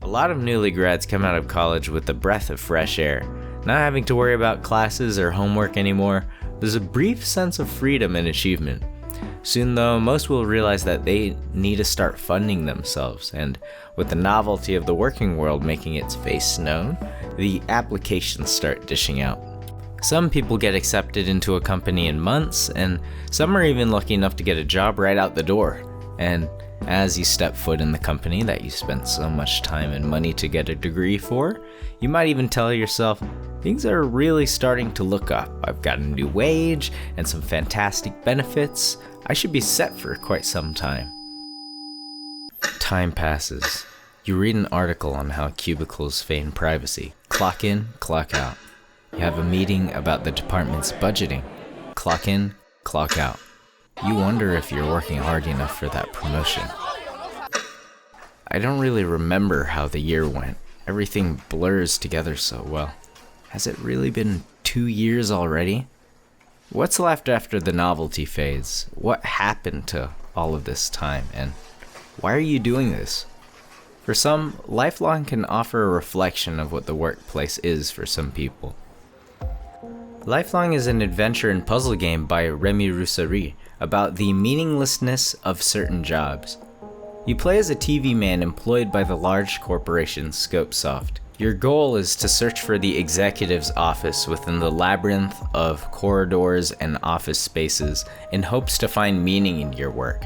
lot of newly grads come out of college with a breath of fresh air. Not having to worry about classes or homework anymore, there's a brief sense of freedom and achievement. Soon though, most will realize that they need to start funding themselves, and with the novelty of the working world making its face known, the applications start dishing out. Some people get accepted into a company in months, and some are even lucky enough to get a job right out the door. And as you step foot in the company that you spent so much time and money to get a degree for, you might even tell yourself, things are really starting to look up. I've got a new wage and some fantastic benefits. I should be set for quite some time. Time passes. You read an article on how cubicles feign privacy. Clock in, clock out. You have a meeting about the department's budgeting. Clock in, clock out. You wonder if you're working hard enough for that promotion. I don't really remember how the year went. Everything blurs together so well. Has it really been 2 years already? What's left after the novelty phase? What happened to all of this time? And why are you doing this? For some, lifelong can offer a reflection of what the workplace is for some people. Lifelong is an adventure and puzzle game by Remy Russery about the meaninglessness of certain jobs. You play as a TV man employed by the large corporation Scopesoft. Your goal is to search for the executive's office within the labyrinth of corridors and office spaces in hopes to find meaning in your work.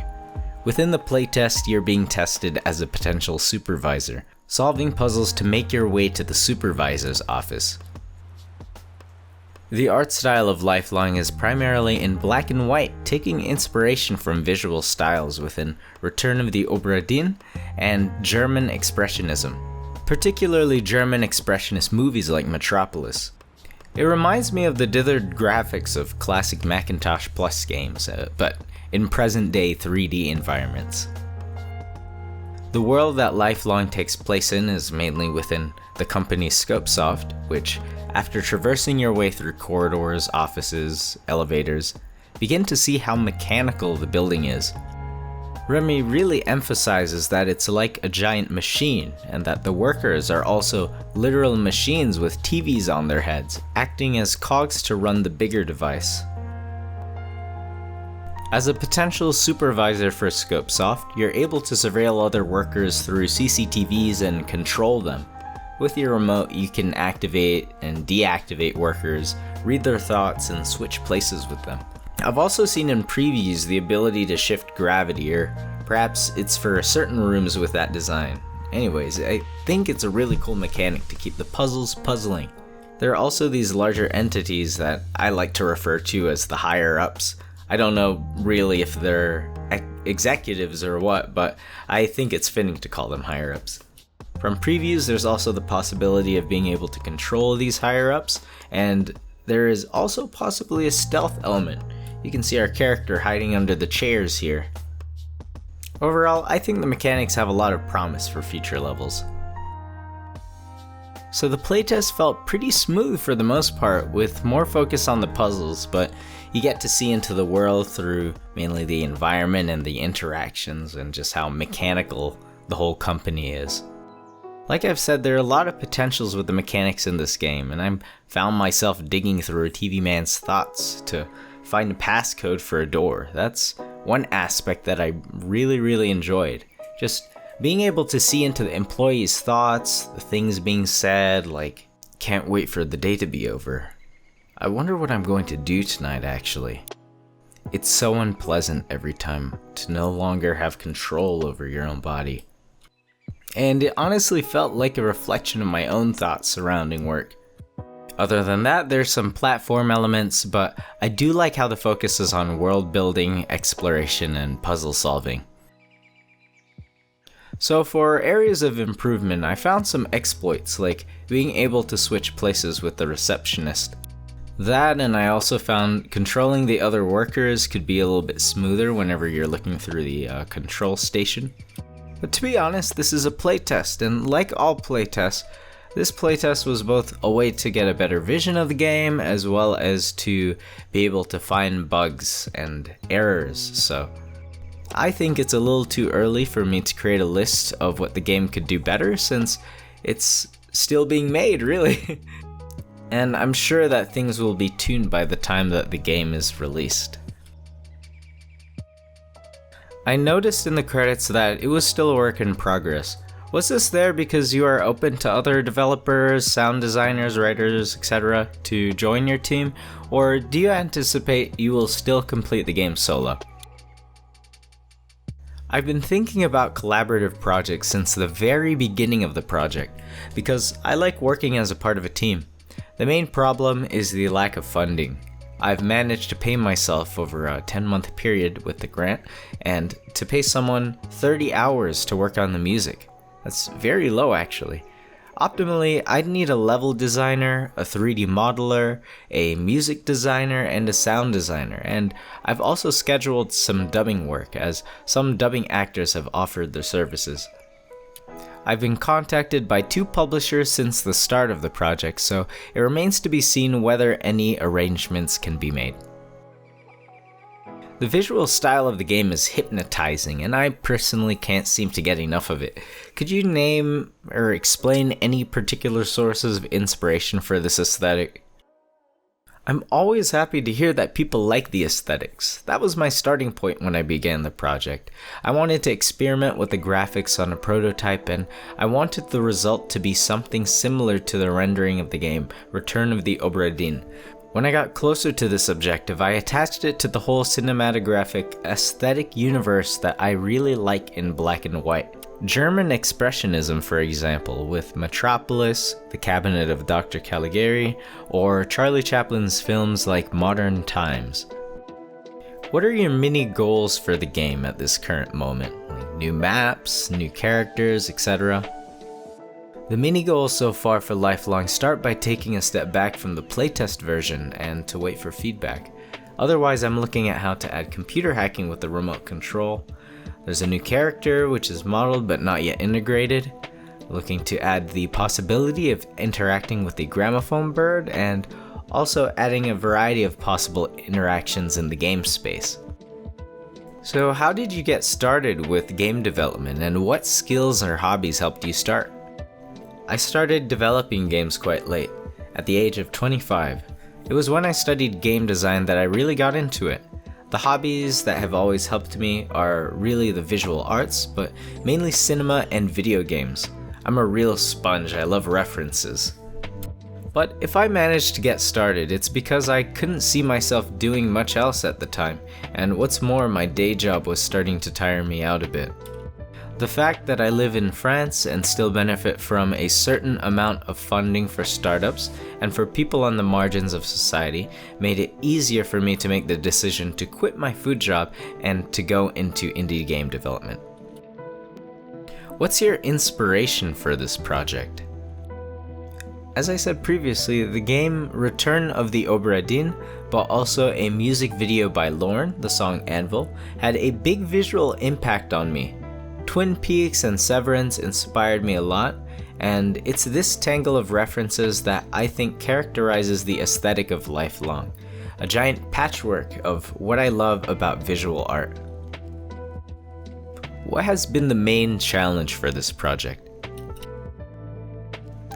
Within the playtest, you're being tested as a potential supervisor, solving puzzles to make your way to the supervisor's office. The art style of Lifelong is primarily in black and white, taking inspiration from visual styles within Return of the Obra Dinn and German expressionism, particularly German expressionist movies like Metropolis. It reminds me of the dithered graphics of classic Macintosh Plus games, but in present-day 3D environments. The world that Lifelong takes place in is mainly within the company Scopesoft, which, after traversing your way through corridors, offices, elevators, begin to see how mechanical the building is. Remy really emphasizes that it's like a giant machine, and that the workers are also literal machines with TVs on their heads, acting as cogs to run the bigger device. As a potential supervisor for Scopesoft, you're able to surveil other workers through CCTVs and control them. With your remote, you can activate and deactivate workers, read their thoughts, and switch places with them. I've also seen in previews the ability to shift gravity, or perhaps it's for certain rooms with that design. Anyways, I think it's a really cool mechanic to keep the puzzles puzzling. There are also these larger entities that I like to refer to as the higher-ups. I don't know really if they're executives or what, but I think it's fitting to call them higher-ups. From previews, there's also the possibility of being able to control these higher-ups, and there is also possibly a stealth element. You can see our character hiding under the chairs here. Overall, I think the mechanics have a lot of promise for future levels. So the playtest felt pretty smooth for the most part, with more focus on the puzzles, but you get to see into the world through mainly the environment and the interactions and just how mechanical the whole company is. Like I've said, there are a lot of potentials with the mechanics in this game, and I found myself digging through a TV man's thoughts to find a passcode for a door. That's one aspect that I really enjoyed. Just being able to see into the employees' thoughts, the things being said, like, can't wait for the day to be over. I wonder what I'm going to do tonight, actually. It's so unpleasant every time to no longer have control over your own body. And it honestly felt like a reflection of my own thoughts surrounding work. Other than that, there's some platform elements, but I do like how the focus is on world building, exploration, and puzzle solving. So for areas of improvement, I found some exploits, like being able to switch places with the receptionist. That, and I also found controlling the other workers could be a little bit smoother whenever you're looking through the control station. But to be honest, this is a playtest, and like all playtests, this playtest was both a way to get a better vision of the game, as well as to be able to find bugs and errors, so I think it's a little too early for me to create a list of what the game could do better since it's still being made, really. And I'm sure that things will be tuned by the time that the game is released. I noticed in the credits that it was still a work in progress. Was this there because you are open to other developers, sound designers, writers, etc. to join your team, or do you anticipate you will still complete the game solo? I've been thinking about collaborative projects since the very beginning of the project, because I like working as a part of a team. The main problem is the lack of funding. I've managed to pay myself over a 10-month period with the grant, and to pay someone 30 hours to work on the music. That's very low actually. Optimally, I'd need a level designer, a 3D modeler, a music designer, and a sound designer, and I've also scheduled some dubbing work as some dubbing actors have offered their services. I've been contacted by 2 publishers since the start of the project, so it remains to be seen whether any arrangements can be made. The visual style of the game is hypnotizing, and I personally can't seem to get enough of it. Could you name or explain any particular sources of inspiration for this aesthetic? I'm always happy to hear that people like the aesthetics. That was my starting point when I began the project. I wanted to experiment with the graphics on a prototype, and I wanted the result to be something similar to the rendering of the game, Return of the Obra Dinn. When I got closer to this objective, I attached it to the whole cinematographic aesthetic universe that I really like in black and white. German expressionism, for example, with Metropolis, The Cabinet of Dr. Caligari, or Charlie Chaplin's films like Modern Times. What are your mini goals for the game at this current moment? Like new maps, new characters, etc.? The mini goals so far for Lifelong start by taking a step back from the playtest version and to wait for feedback. Otherwise, I'm looking at how to add computer hacking with the remote control. There's a new character which is modeled but not yet integrated. Looking to add the possibility of interacting with the gramophone bird and also adding a variety of possible interactions in the game space. So how did you get started with game development and what skills or hobbies helped you start? I started developing games quite late, at the age of 25. It was when I studied game design that I really got into it. The hobbies that have always helped me are really the visual arts, but mainly cinema and video games. I'm a real sponge, I love references. But if I managed to get started, it's because I couldn't see myself doing much else at the time, and what's more, my day job was starting to tire me out a bit. The fact that I live in France and still benefit from a certain amount of funding for startups and for people on the margins of society made it easier for me to make the decision to quit my food job and to go into indie game development. What's your inspiration for this project? As I said previously, the game Return of the Obra Dinn, but also a music video by Lorne, the song Anvil, had a big visual impact on me. Twin Peaks and Severance inspired me a lot, and it's this tangle of references that I think characterizes the aesthetic of Lifelong, a giant patchwork of what I love about visual art. What has been the main challenge for this project?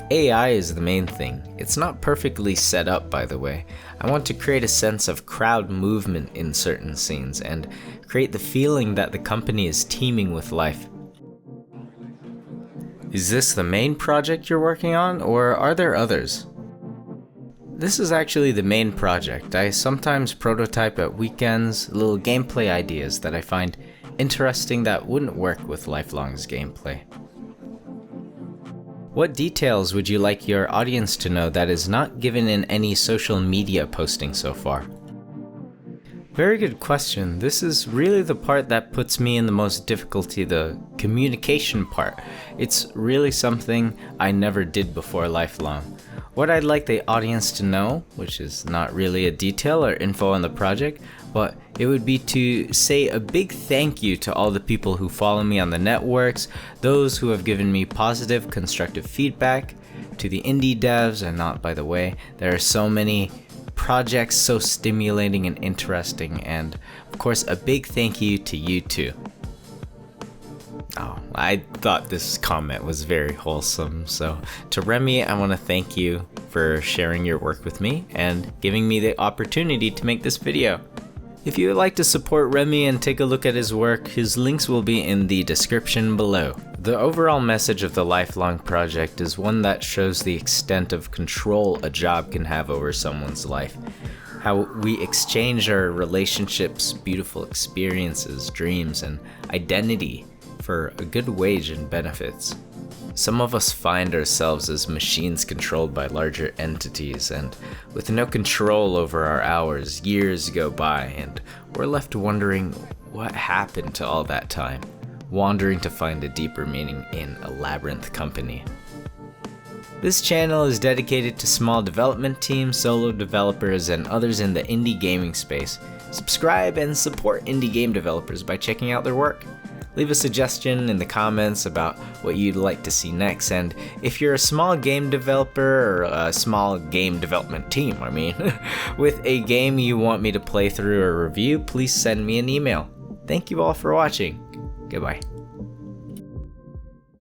AI is the main thing. It's not perfectly set up, by the way. I want to create a sense of crowd movement in certain scenes and create the feeling that the company is teeming with life. Is this the main project you're working on, or are there others? This is actually the main project. I sometimes prototype at weekends, little gameplay ideas that I find interesting that wouldn't work with Lifelong's gameplay. What details would you like your audience to know that is not given in any social media posting so far? Very good question. This is really the part that puts me in the most difficulty, the communication part. It's really something I never did before Lifelong. What I'd like the audience to know, which is not really a detail or info on the project, but it would be to say a big thank you to all the people who follow me on the networks, those who have given me positive, constructive feedback, to the indie devs, and not by the way, there are so many projects so stimulating and interesting, and of course a big thank you to you too. Oh, I thought this comment was very wholesome, so to Remy, I want to thank you for sharing your work with me and giving me the opportunity to make this video. If you would like to support Remy and take a look at his work, his links will be in the description below. The overall message of the Lifelong Project is one that shows the extent of control a job can have over someone's life. How we exchange our relationships, beautiful experiences, dreams, and identity for a good wage and benefits. Some of us find ourselves as machines controlled by larger entities, and with no control over our hours, years go by, and we're left wondering what happened to all that time, wandering to find a deeper meaning in a labyrinth company. This channel is dedicated to small development teams, solo developers, and others in the indie gaming space. Subscribe and support indie game developers by checking out their work. Leave a suggestion in the comments about what you'd like to see next, and if you're a small game developer or a small game development team, with a game you want me to play through or review, please send me an email. Thank you all for watching. Goodbye.